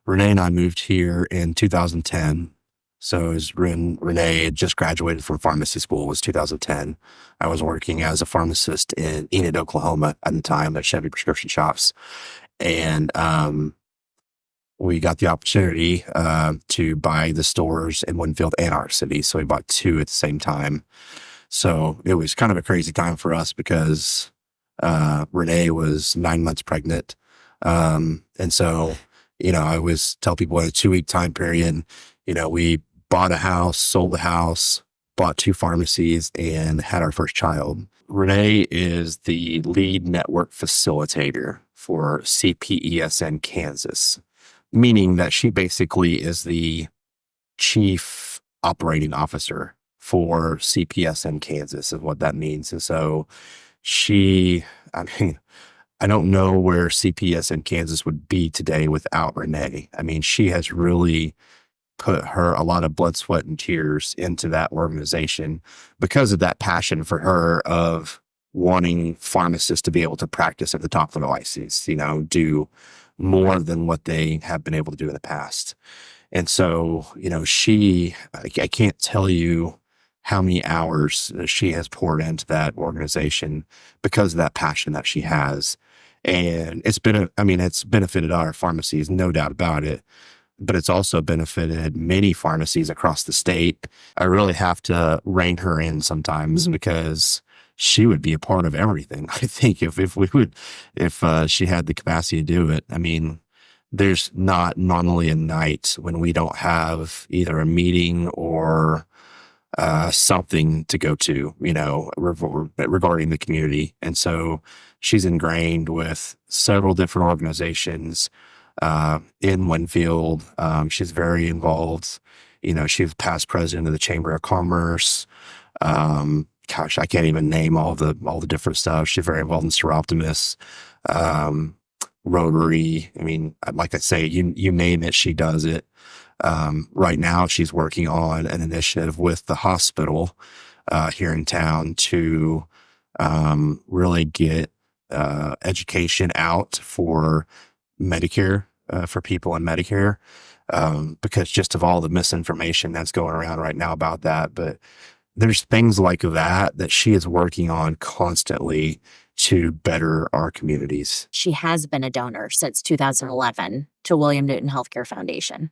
Renee and I moved here in 2010. So it was when Renee had just graduated from pharmacy school. It was 2010. I was working as a pharmacist in Enid, Oklahoma at the time at Chevy Prescription Shops. And we got the opportunity to buy the stores in Winfield and our city. So we bought two at the same time. So it was kind of a crazy time for us because Renee was 9 months pregnant. And so, I always tell people in a 2-week time period, we bought a house, sold the house, bought two pharmacies, and had our first child. Renee is the lead network facilitator for CPESN Kansas, meaning that she basically is the chief operating officer for CPSN Kansas is what that means. And so I don't know where CPS in Kansas would be today without Renee. She has really put a lot of blood, sweat, and tears into that organization because of that passion for her of wanting pharmacists to be able to practice at the top of their license, do more than what they have been able to do in the past. And so, I can't tell you how many hours she has poured into that organization because of that passion that she has. And it's benefited our pharmacies, no doubt about it, but it's also benefited many pharmacies across the state. I really have to rein her in sometimes because she would be a part of everything. I think if she had the capacity to do it. There's not normally a night when we don't have either a meeting or something to go to, regarding the community. And so she's ingrained with several different organizations in Winfield. She's very involved. She's past president of the Chamber of Commerce. I can't even name all the different stuff. She's very involved in Seroptimus, Rotary. Like I say, you name it, she does it. Right now, she's working on an initiative with the hospital here in town to really get education out for Medicare, for people in Medicare, because just of all the misinformation that's going around right now about that. But there's things like that she is working on constantly to better our communities. She has been a donor since 2011 to William Newton Healthcare Foundation.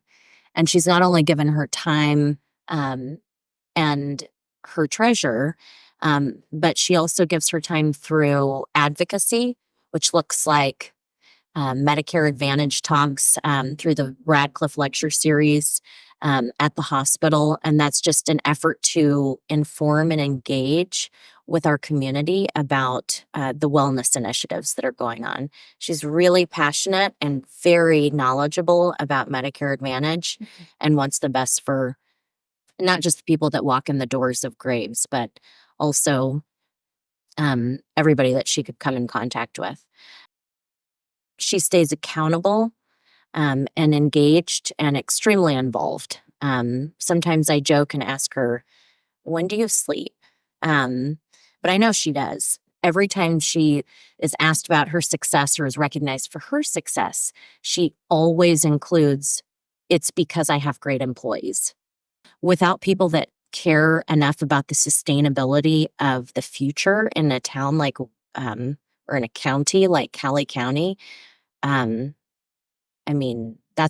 And she's not only given her time and her treasure, but she also gives her time through advocacy, which looks like Medicare Advantage talks through the Radcliffe Lecture Series at the hospital. And that's just an effort to inform and engage with our community about the wellness initiatives that are going on. She's really passionate and very knowledgeable about Medicare Advantage and wants the best for not just the people that walk in the doors of Graves, but also everybody that she could come in contact with. She stays accountable and engaged and extremely involved. Sometimes I joke and ask her, when do you sleep? But I know she does. Every time she is asked about her success or is recognized for her success, she always includes, it's because I have great employees. Without people that care enough about the sustainability of the future in a town like, or in a county like Cali County, that's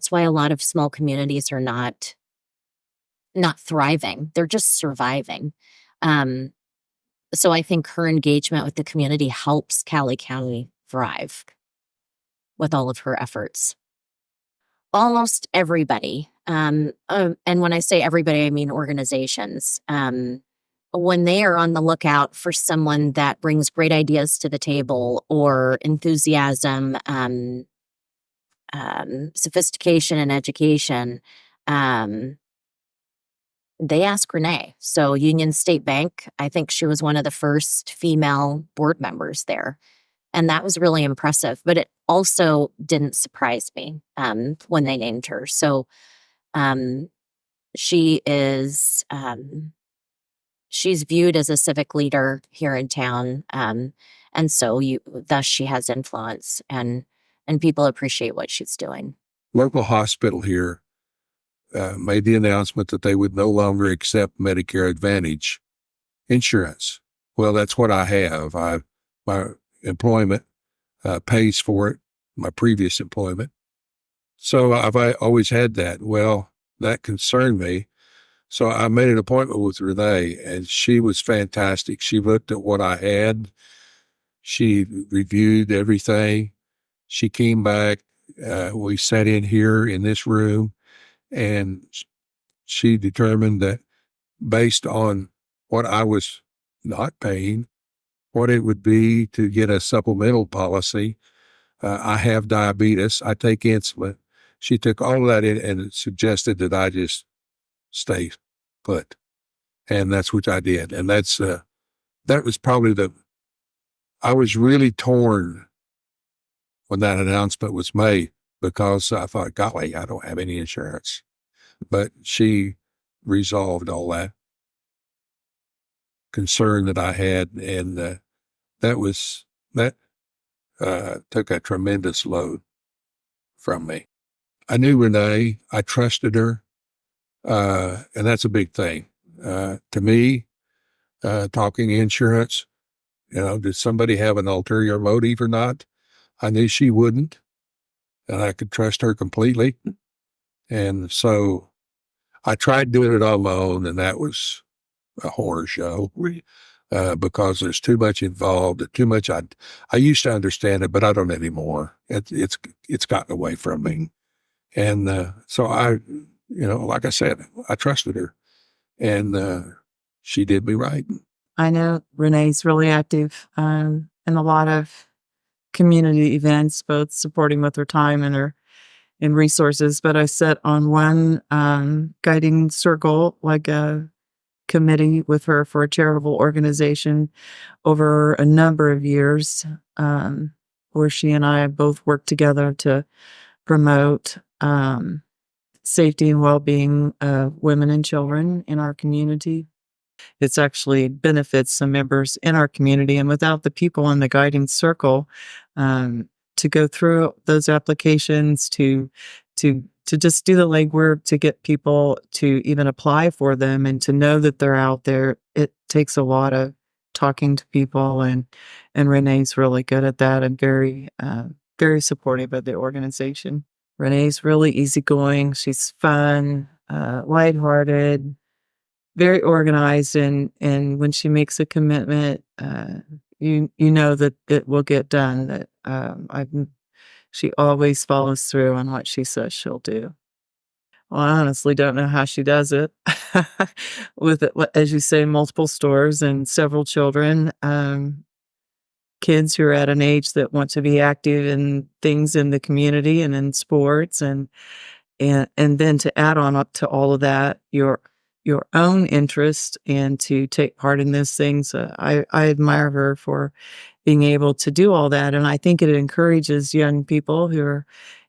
why a lot of small communities are not thriving. They're just surviving. So I think her engagement with the community helps Cali County thrive with all of her efforts. Almost everybody, and when I say everybody, I mean organizations, when they are on the lookout for someone that brings great ideas to the table or enthusiasm, sophistication and education, they ask Renee. So Union State Bank, I think she was one of the first female board members there. And that was really impressive. But it also didn't surprise me when they named her. So she is, she's viewed as a civic leader here in town. And so thus she has influence and people appreciate what she's doing. local hospital here made the announcement that they would no longer accept Medicare Advantage insurance. Well, that's what I have. My employment pays for it, my previous employment. So I've always had that. Well, that concerned me. So I made an appointment with Renee, and she was fantastic. She looked at what I had. She reviewed everything. She came back. We sat in here in this room, and she determined that based on what I was not paying, what it would be to get a supplemental policy. I have diabetes. I take insulin. She took all of that in and suggested that I just stay put. And that's what I did. And that was probably I was really torn when that announcement was made, because I thought, golly, I don't have any insurance. But she resolved all that concern that I had. And that took a tremendous load from me. I knew Renee. I trusted her. And that's a big thing. To me, talking insurance, did somebody have an ulterior motive or not? I knew she wouldn't, and I could trust her completely. And so I tried doing it on my own, and that was a horror show because there's too much involved, too much. I used to understand it, but I don't anymore. It's gotten away from me. And so like I said, I trusted her, and she did me right. I know Renee's really active in a lot of community events, both supporting with her time and resources. But I sit on one guiding circle, like a committee with her for a charitable organization over a number of years, where she and I both worked together to promote safety and well-being of women and children in our community. It's actually benefits some members in our community, and without the people in the guiding circle to go through those applications, to just do the legwork to get people to even apply for them and to know that they're out there, it takes a lot of talking to people, and Renee's really good at that and very supportive of the organization. Renee's really easygoing. She's fun, lighthearted, very organized, and when she makes a commitment, you know that it will get done. That she always follows through on what she says she'll do. Well, I honestly don't know how she does it with, as you say, multiple stores and several children, kids who are at an age that want to be active in things in the community and in sports, and then to add on up to all of that, your own interest and to take part in those things. I admire her for being able to do all that. And I think it encourages young people who are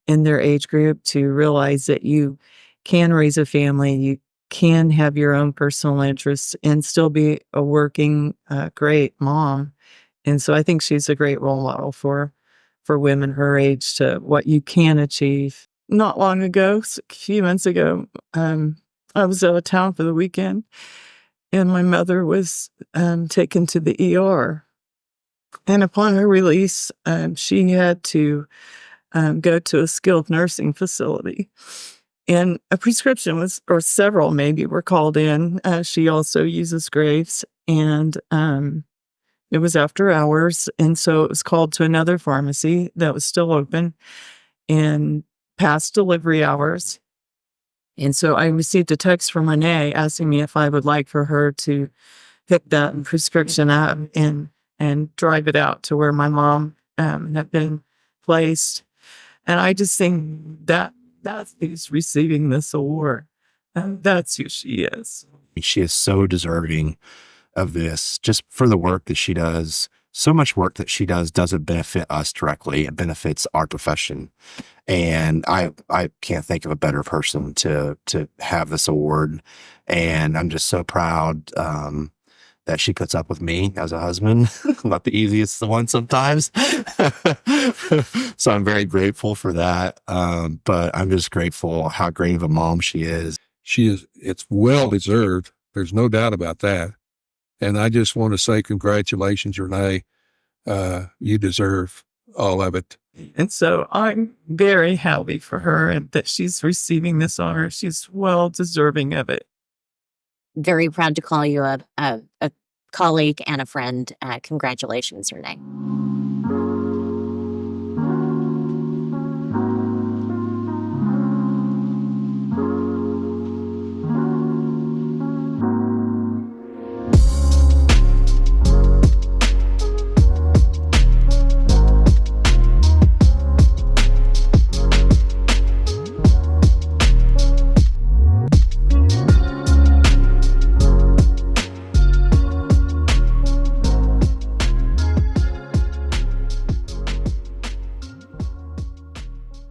in their age group to realize that you can raise a family, you can have your own personal interests and still be a working, great mom. And so I think she's a great role model for women her age to what you can achieve. Not long ago, a few months ago, I was out of town for the weekend, and my mother was taken to the ER. And upon her release, she had to go to a skilled nursing facility. And a prescription or several maybe, were called in. She also uses Graves, and it was after hours. And so it was called to another pharmacy that was still open and past delivery hours. And so I received a text from Renee asking me if I would like for her to pick that prescription up and drive it out to where my mom had been placed. And I just think that's who's receiving this award. And that's who she is. She is so deserving of this, just for the work that she does. So much work that she doesn't benefit us directly. It benefits our profession. And I can't think of a better person to have this award. And I'm just so proud that she puts up with me as a husband. Not the easiest one sometimes. So I'm very grateful for that. But I'm just grateful how great of a mom she is. It's well deserved. There's no doubt about that. And I just want to say congratulations, Renee. You deserve all of it. And so I'm very happy for her and that she's receiving this honor. She's well deserving of it. Very proud to call you a colleague and a friend. Congratulations, Renee.